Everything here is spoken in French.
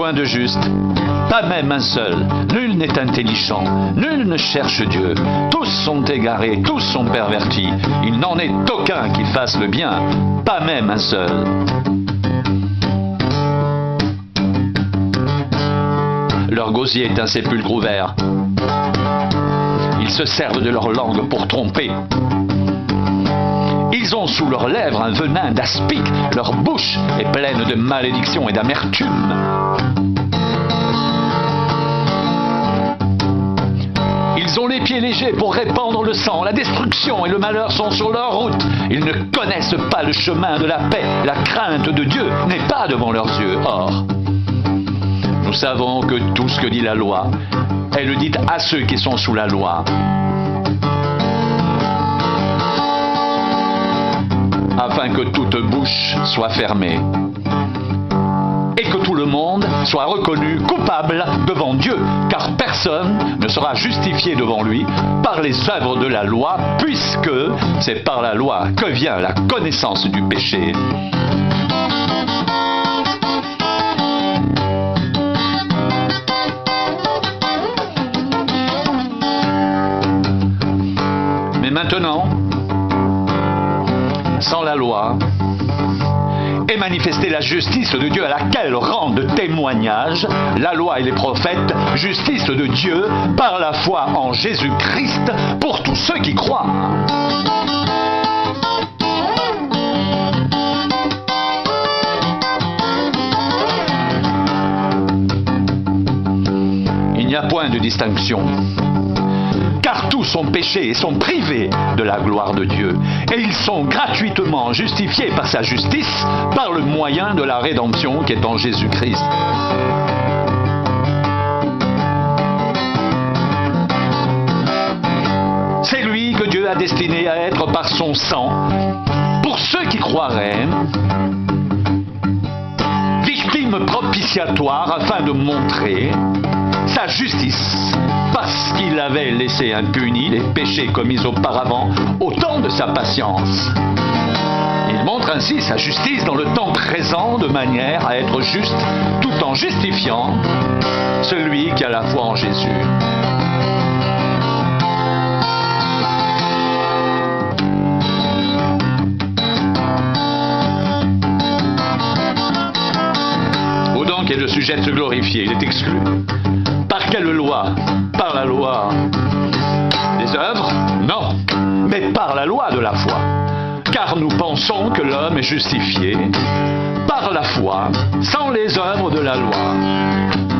point de juste, pas même un seul. Nul n'est intelligent, nul ne cherche Dieu. Tous sont égarés, tous sont pervertis. Il n'en est aucun qui fasse le bien, pas même un seul. Leur gosier est un sépulcre ouvert. Ils se servent de leur langue pour tromper. Ils ont sous leurs lèvres un venin d'aspic. Leur bouche est pleine de malédiction et d'amertume. Ils ont les pieds légers pour répandre le sang. La destruction et le malheur sont sur leur route. Ils ne connaissent pas le chemin de la paix. La crainte de Dieu n'est pas devant leurs yeux. Or, nous savons que tout ce que dit la loi, elle le dit à ceux qui sont sous la loi. Afin que toute bouche soit fermée et que tout le monde soit reconnu coupable devant Dieu, car personne ne sera justifié devant lui par les œuvres de la loi, puisque c'est par la loi que vient la connaissance du péché. Mais maintenant, sans la loi, est manifestée la justice de Dieu à laquelle rendent témoignage la loi et les prophètes, justice de Dieu par la foi en Jésus-Christ pour tous ceux qui croient. Il n'y a point de distinction. Car tous sont péchés et sont privés de la gloire de Dieu. Et ils sont gratuitement justifiés par sa justice, par le moyen de la rédemption qui est en Jésus-Christ. C'est lui que Dieu a destiné à être par son sang, pour ceux qui croiraient, victime propitiatoire afin de montrer sa justice, parce qu'il avait laissé impunis les péchés commis auparavant au temps de sa patience. Il montre ainsi sa justice dans le temps présent de manière à être juste tout en justifiant celui qui a la foi en Jésus. Où donc est le sujet de se glorifier? Il est exclu. Par quelle loi? Par la loi des œuvres? Non, mais par la loi de la foi. Car nous pensons que l'homme est justifié par la foi, sans les œuvres de la loi.